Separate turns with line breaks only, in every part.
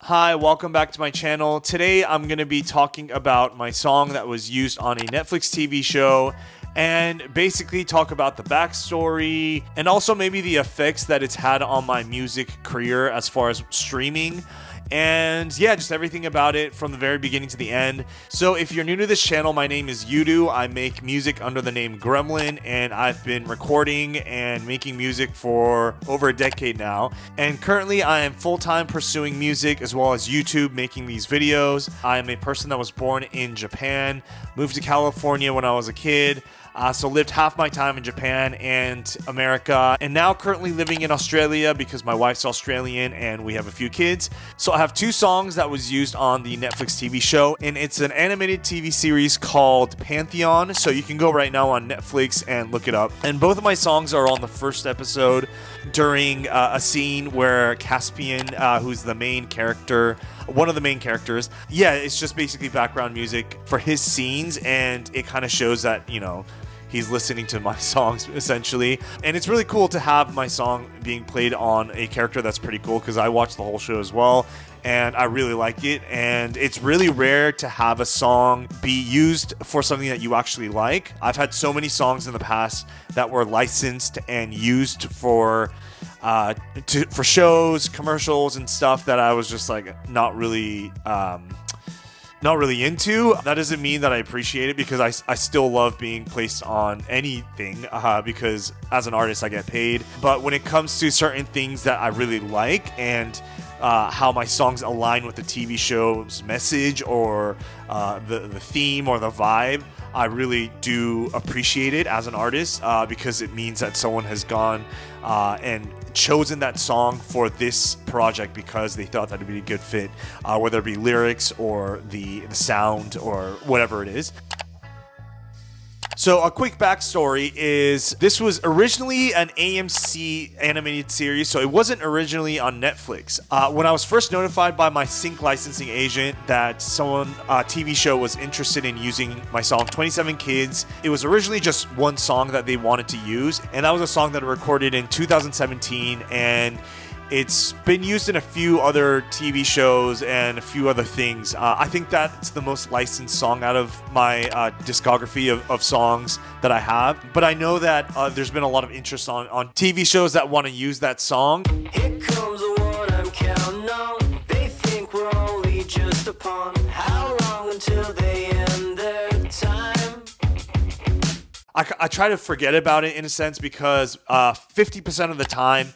Hi, welcome back to my channel. Today I'm going to be talking about my song that was used on a Netflix TV show and basically talk about the backstory and also maybe the effects that it's had on my music career as far as streaming. And yeah, just everything about it from the very beginning to the end. So if you're new to this channel, my name is YOODOO'S. I make music under the name Gremlin, and I've been recording and making music for over a decade now. And currently I am full-time pursuing music as well as YouTube, making these videos. I am a person that was born in Japan, moved to California when I was a kid. So lived half my time in Japan and America, and now currently living in Australia because my wife's Australian and we have a few kids. So I have two songs that was used on the Netflix TV show, and it's an animated TV series called Pantheon. So you can go right now on Netflix and look it up. And both of my songs are on the first episode during a scene where Caspian, who's the main character, one of the main characters, yeah, it's just basically background music for his scenes, and it kind of shows that, you know, he's listening to my songs essentially. And it's really cool to have my song being played on a character that's pretty cool because I watched the whole show as well and I really like it. And it's really rare to have a song be used for something that you actually like. I've had so many songs in the past that were licensed and used for shows, commercials and stuff that I was just like not really into. That doesn't mean that I appreciate it, because I still love being placed on anything because as an artist I get paid. But when it comes to certain things that I really like and how my songs align with the TV show's message or the theme or the vibe, I really do appreciate it as an artist because it means that someone has gone and chosen that song for this project because they thought that it'd be a good fit, whether it be lyrics or the sound or whatever it is. So a quick backstory is this was originally an AMC animated series, so it wasn't originally on Netflix. When I was first notified by my sync licensing agent that someone, TV show was interested in using my song 27 Kids, it was originally just one song that they wanted to use, and that was a song that I recorded in 2017, and it's been used in a few other TV shows and a few other things. I think that's the most licensed song out of my discography of songs that I have. But I know that there's been a lot of interest on TV shows that want to use that song.
Here comes the one I'm counting on. They think we're only just a pawn. How long until they end their time?
I try to forget about it in a sense because 50% of the time,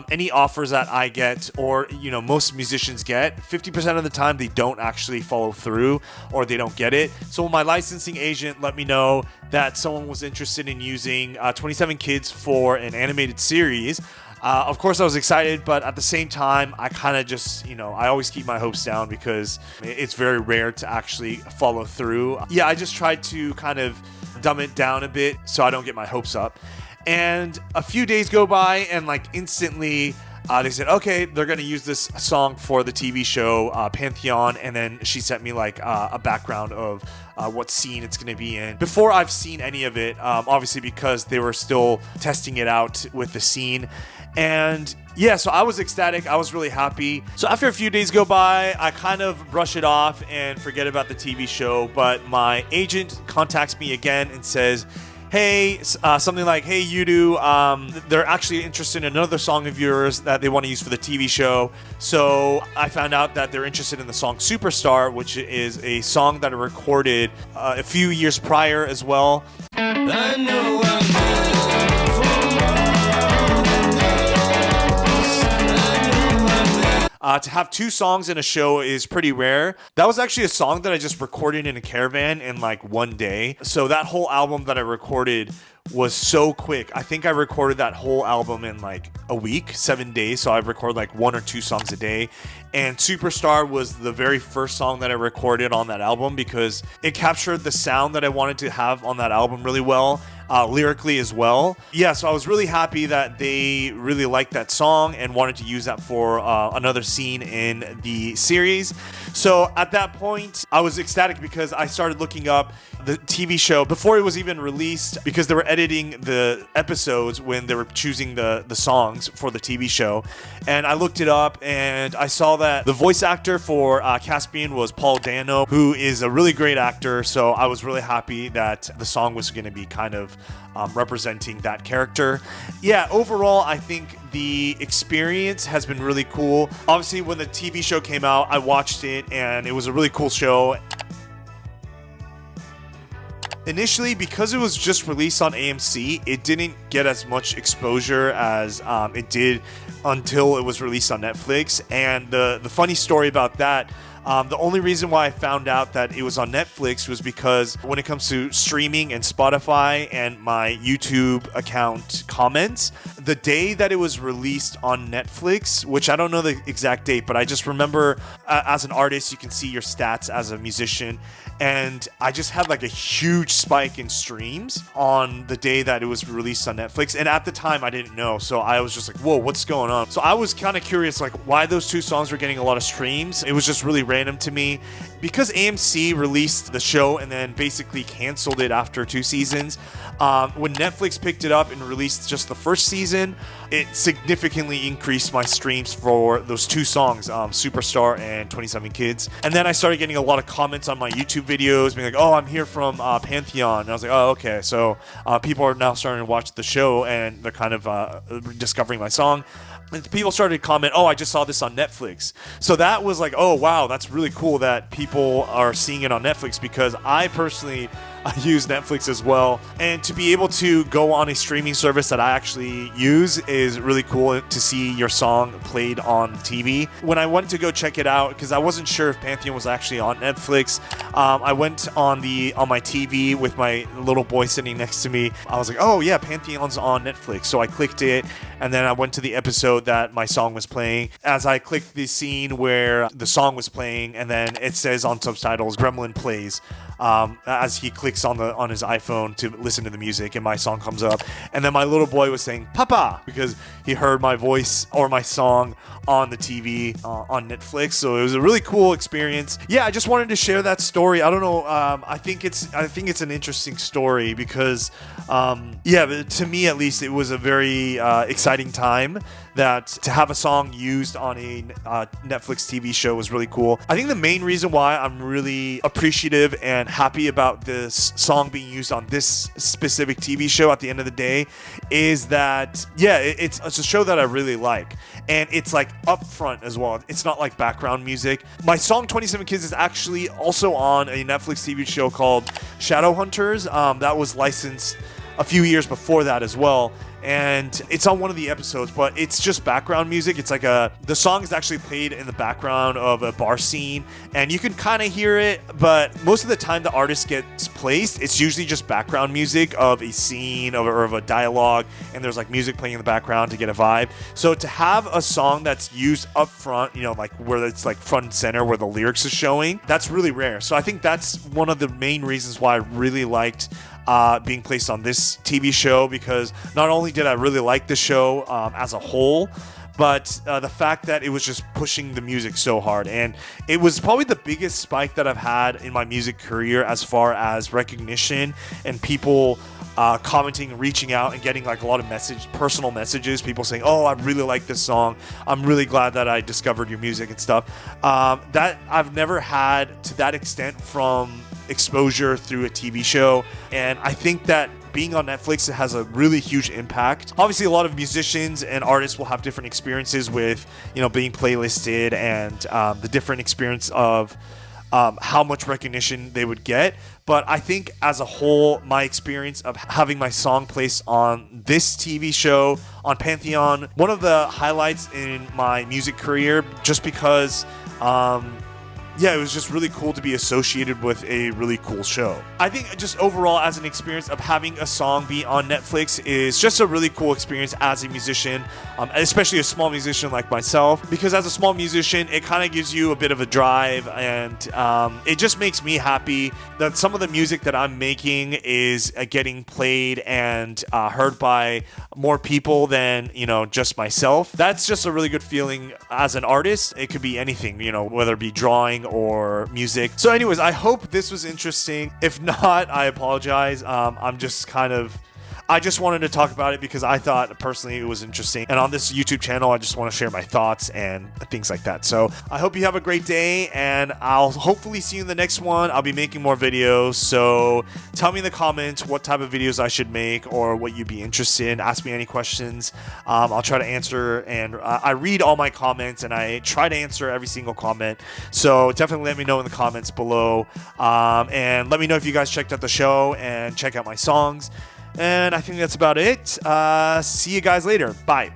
any offers that I get, or most musicians get, 50% of the time they don't actually follow through or they don't get it. So when my licensing agent let me know that someone was interested in using 27 Kids for an animated series, of course I was excited, but at the same time I kind of just, I always keep my hopes down because it's very rare to actually follow through. Yeah, I just tried to kind of dumb it down a bit so I don't get my hopes up. And a few days go by and like instantly they said, okay, they're going to use this song for the TV show Pantheon. And then she sent me like a background of what scene it's going to be in before I've seen any of it, obviously because they were still testing it out with the scene. And yeah, so I was ecstatic. I was really happy. So after a few days go by, I kind of brush it off and forget about the TV show. But my agent contacts me again and says, hey, something like, hey, YOODOO'S, they're actually interested in another song of yours that they want to use for the TV show. So I found out that they're interested in the song Superstar, which is a song that I recorded a few years prior as well.
I know I'm
to have two songs in a show is pretty rare. That was actually a song that I just recorded in a caravan in like one day. So that whole album that I recorded was so quick. I think I recorded that whole album in like a week, 7 days. So I record like 1 or 2 songs a day. And Superstar was the very first song that I recorded on that album because it captured the sound that I wanted to have on that album really well. Lyrically as well. Yeah, so I was really happy that they really liked that song and wanted to use that for another scene in the series. So at that point, I was ecstatic because I started looking up the TV show before it was even released because they were editing the episodes when they were choosing the songs for the TV show, and I looked it up and I saw that the voice actor for Caspian was Paul Dano, who is a really great actor. So I was really happy that the song was going to be kind of representing that character. Yeah, overall, I think the experience has been really cool. Obviously, when the TV show came out, I watched it and it was a really cool show. Initially, because it was just released on AMC, it didn't get as much exposure as it did until it was released on Netflix. And the funny story about that, the only reason why I found out that it was on Netflix was because when it comes to streaming and Spotify and my YouTube account comments, the day that it was released on Netflix, which I don't know the exact date, but I just remember as an artist, you can see your stats as a musician. And I just had like a huge spike in streams on the day that it was released on Netflix. And at the time, I didn't know. So I was just like, whoa, what's going on? So I was kind of curious, like, why those two songs were getting a lot of streams. It was just really random to me. Because AMC released the show and then basically canceled it after 2 seasons, when Netflix picked it up and released just the first season, it significantly increased my streams for those 2 songs, Superstar and 27 Kids. And then I started getting a lot of comments on my YouTube videos being like, oh, I'm here from Pantheon. And I was like, oh, okay. So people are now starting to watch the show and they're kind of discovering my song. And people started to comment, oh, I just saw this on Netflix. So that was like, oh, wow, that's really cool that people are seeing it on Netflix, because I personally use Netflix as well. And to be able to go on a streaming service that I actually use is really cool to see your song played on TV. When I went to go check it out, because I wasn't sure if Pantheon was actually on Netflix, I went on my TV with my little boy sitting next to me. I was like, oh yeah, Pantheon's on Netflix. So I clicked it, and then I went to the episode that my song was playing. As I clicked the scene where the song was playing, and then it says on subtitles, Gremlin plays, as he clicks on his iPhone to listen to the music, and my song comes up. And then my little boy was saying Papa, because he heard my voice or my song on the TV on Netflix. So it was a really cool experience. Yeah, I just wanted to share that story. I don't know, I think it's an interesting story because but to me at least, it was a very exciting time. That to have a song used on a Netflix TV show was really cool. I think the main reason why I'm really appreciative and happy about this song being used on this specific TV show at the end of the day is that, yeah, it's a show that I really like. And it's like upfront as well. It's not like background music. My song 27 Kids is actually also on a Netflix TV show called Shadowhunters. That was licensed a few years before that as well. And it's on one of the episodes, but it's just background music. It's like the song is actually played in the background of a bar scene, and you can kind of hear it, but most of the time the artist gets placed, it's usually just background music of a scene or of a dialogue, and there's like music playing in the background to get a vibe. So to have a song that's used up front, like where it's like front and center where the lyrics is showing, that's really rare. So I think that's one of the main reasons why I really liked being placed on this TV show, because not only did I really like the show as a whole, but the fact that it was just pushing the music so hard. And it was probably the biggest spike that I've had in my music career as far as recognition and people commenting, reaching out, and getting like a lot of personal messages, people saying, oh, I really like this song, I'm really glad that I discovered your music and stuff, that I've never had to that extent from exposure through a TV show. And I think that being on Netflix, it has a really huge impact. Obviously, a lot of musicians and artists will have different experiences with, being playlisted and the different experience of how much recognition they would get. But I think as a whole, my experience of having my song placed on this TV show on Pantheon, one of the highlights in my music career, just because it was just really cool to be associated with a really cool show. I think just overall as an experience of having a song be on Netflix is just a really cool experience as a musician, especially a small musician like myself, because as a small musician, it kind of gives you a bit of a drive, and it just makes me happy that some of the music that I'm making is getting played and heard by more people than, just myself. That's just a really good feeling as an artist. It could be anything, whether it be drawing or music. So anyways, I hope this was interesting. If not, I apologize. I'm just kind of I just wanted to talk about it because I thought personally it was interesting. And on this YouTube channel, I just want to share my thoughts and things like that. So I hope you have a great day, and I'll hopefully see you in the next one. I'll be making more videos. So tell me in the comments what type of videos I should make or what you'd be interested in. Ask me any questions. I'll try to answer, and I read all my comments and I try to answer every single comment. So definitely let me know in the comments below, and let me know if you guys checked out the show and check out my songs. And I think that's about it. See you guys later. Bye.